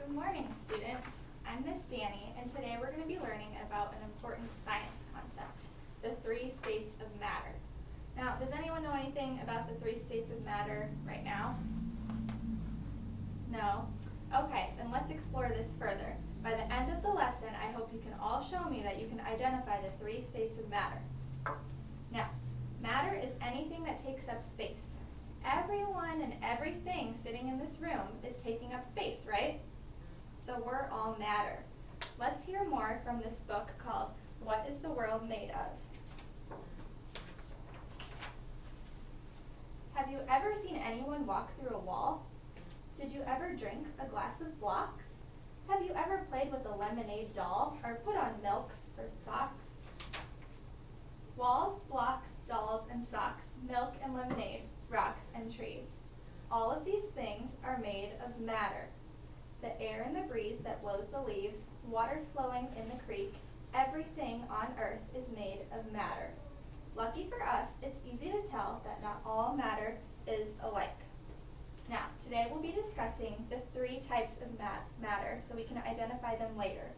Good morning, students. I'm Miss Danny, and today we're going to be learning about an important science concept, the three states of matter. Now, does anyone know anything about the three states of matter right now? No? Okay, then let's explore this further. By the end of the lesson, I hope you can all show me that you can identify the three states of matter. Now, matter is anything that takes up space. Everyone and everything sitting in this room is taking up space, right? So we're all matter. Let's hear more from this book called What is the World Made Of? Have you ever seen anyone walk through a wall? Did you ever drink a glass of blocks? Have you ever played with a lemonade doll or put on milks for socks? Walls, blocks, dolls, and socks, milk and lemonade, rocks and trees. All of these things are made of matter. The air in the breeze that blows the leaves, water flowing in the creek, everything on earth is made of matter. Lucky for us, it's easy to tell that not all matter is alike. Now, today we'll be discussing the three types of matter so we can identify them later.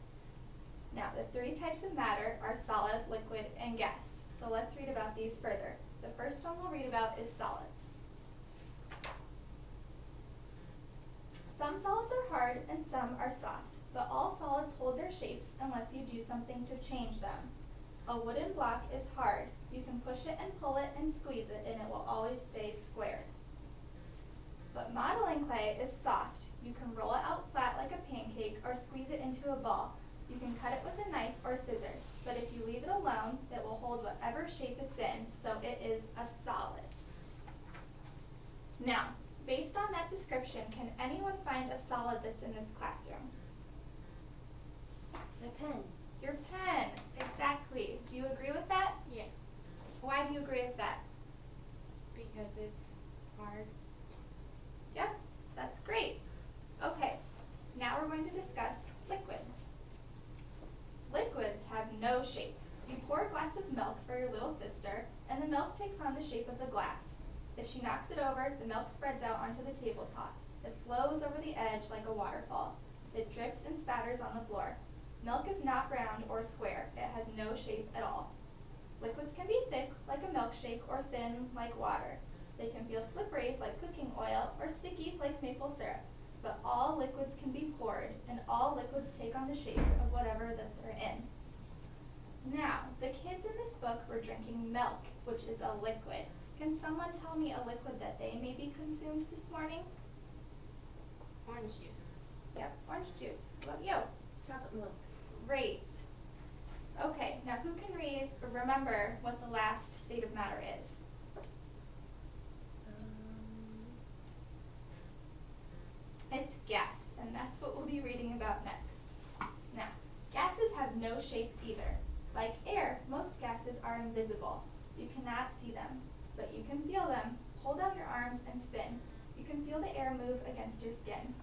Now, the three types of matter are solid, liquid, and gas. So let's read about these further. The first one we'll read about is solids. Some solids are hard and some are soft, but all solids hold their shapes unless you do something to change them. A wooden block is hard. You can push it and pull it and squeeze it, and it will always stay square. But modeling clay is soft. You can roll it out flat like a pancake or squeeze it into a ball. You can cut it with a knife or scissors, but if you leave it alone, it will hold whatever shape it's in, so it is a solid. Now, based on that description, can anyone find a solid that's in this classroom? My pen. Your pen, exactly. Do you agree with that? Yeah. Why do you agree with that? Because it's hard. Yep, that's great. Okay, now we're going to discuss liquids. Liquids have no shape. You pour a glass of milk for your little sister, and the milk takes on the shape of the glass. If she knocks it over, the milk spreads out onto the tabletop. It flows over the edge like a waterfall. It drips and spatters on the floor. Milk is not round or square. It has no shape at all. Liquids can be thick, like a milkshake, or thin, like water. They can feel slippery, like cooking oil, or sticky, like maple syrup. But all liquids can be poured, and all liquids take on the shape of whatever that they're in. Now, the kids in this book were drinking milk, which is a liquid. Can someone tell me a liquid that they maybe consumed this morning? Orange juice. Yep, orange juice. What about you? Chocolate milk. Great. Okay, now who can remember what the last state of matter is? It's gas, and that's what we'll be reading about next. Now, gases have no shape either. Like air, most gases are invisible. You cannot see them, but you can feel them. Hold out your arms and spin. You can feel the air move against your skin.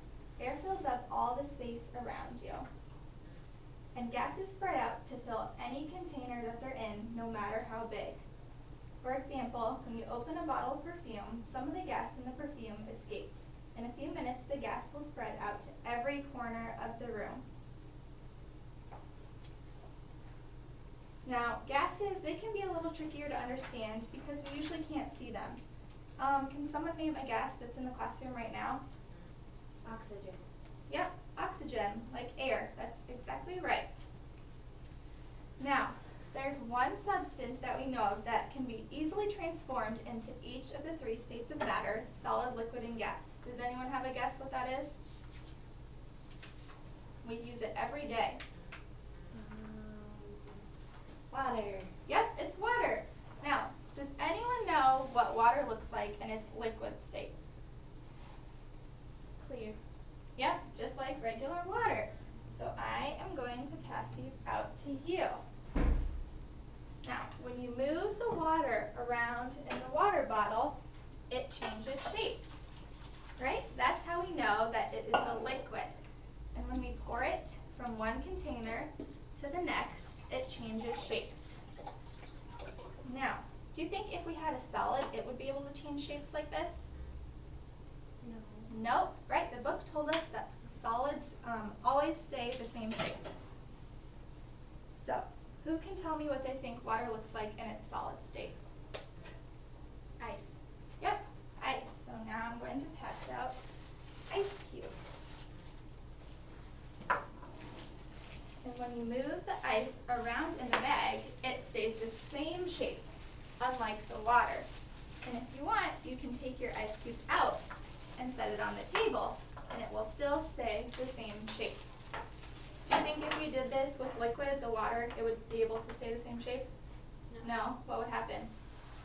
Air fills up all the space around you. And gases spread out to fill any container that they're in, no matter how big. For example, when you open a bottle of perfume, some of the gas in the perfume escapes. In a few minutes, the gas will spread out to every corner of the room. Now, gases, they can be a little trickier to understand because we usually can't see them. Can someone name a gas that's in the classroom right now? Oxygen. Yep, oxygen, like air. That's exactly right. Now, there's one substance that we know of that can be easily transformed into each of the three states of matter, solid, liquid, and gas. Does anyone have a guess what that is? We use it every day. Water. Yep, it's water. Now, does anyone know what water looks like in its liquid state? Clear. Yep, just like regular water. So I am going to pass these out to you. Now, when you move the water around in the water bottle, it changes shapes, right? That's how we know that it is a liquid. And when we pour it from one container to the next, it changes shapes. Now, do you think if we had a solid, it would be able to change shapes like this? No. Nope, right? The book told us that solids can tell me what they think water looks like in its solid state? Ice. Yep, ice. So now I'm going to pass out ice cubes. And when you move the ice around in the bag, it stays the same shape, unlike the water. And if you want, you can take your ice cube out and set it on the table, and it will still stay the same shape. Do you think if we did this with liquid, the water, it would be able to stay the same shape? No? What would happen?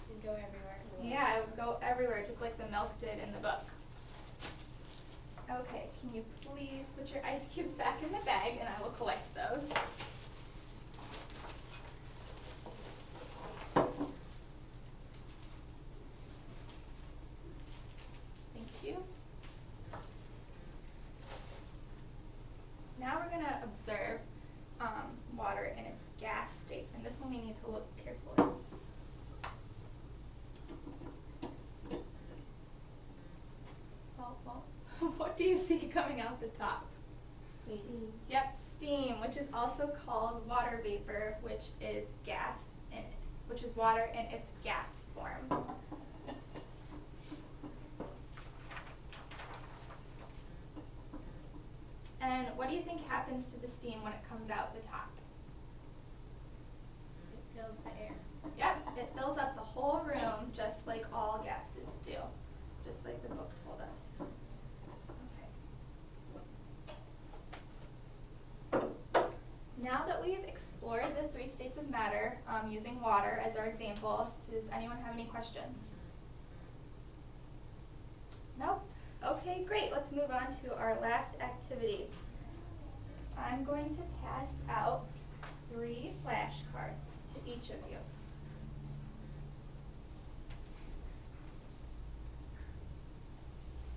It'd go everywhere. Yeah, it would go everywhere, just like the milk did in the book. Okay, can you please put your ice cubes back in the bag, and I will collect those. Thank you. Now we're going to observe water in its gas state, and this one we need to look carefully. Well, what do you see coming out the top? Steam. Yep, steam, which is also called water vapor, which is water in its gas form. And what do you think happens to the steam when it comes out the top? It fills the air. Yep, it fills up the whole room just like all gases do, just like the book told us. Okay. Now that we've explored the 3 states of matter using water as our example, does anyone have any questions? No? Okay, great. Let's move on to our last activity. I'm going to pass out 3 flashcards to each of you.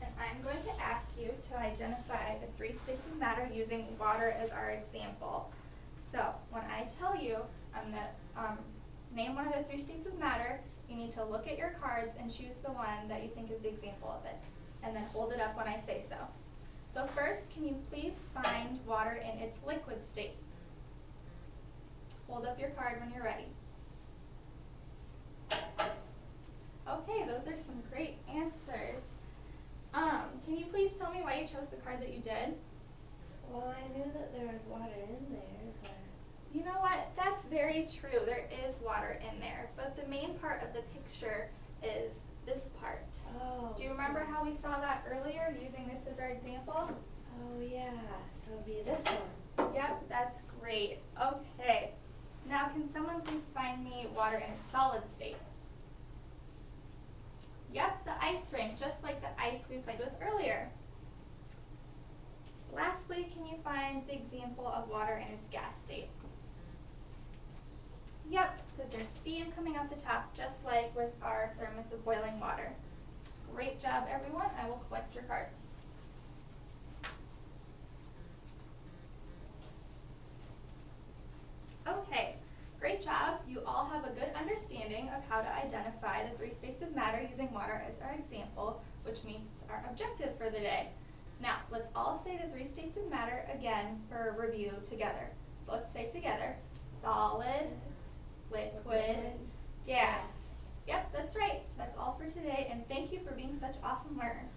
And I'm going to ask you to identify the 3 states of matter using water as our example. So when I tell you I'm going to name one of the 3 states of matter, you need to look at your cards and choose the one that you think is the example of it, and then hold it up when I say so. So first, can you please find water in its liquid state? Hold up your card when you're ready. Okay, those are some great answers. Can you please tell me why you chose the card that you did? Well, I knew that there was water in there, but... You know what? That's very true. There is water in there, but the main part of the picture is this part. Oh. Do you remember how we saw that earlier, using this as our example? Oh, yeah. So it'll be this one. Yep, that's great. Okay. Now, can someone please find me water in its solid state? Yep, the ice ring, just like the ice we played with earlier. Lastly, can you find the example of water in its gas state? Yep, because there's steam coming out the top, just like with our thermos of boiling water. Great job, everyone. I will collect your cards. Okay, great job. You all have a good understanding of how to identify the 3 states of matter using water as our example, which meets our objective for the day. Now, let's all say the 3 states of matter again for review together. So let's say together, solid, liquid, gas. Yep, that's right. That's all for today, and thank you for being such awesome learners.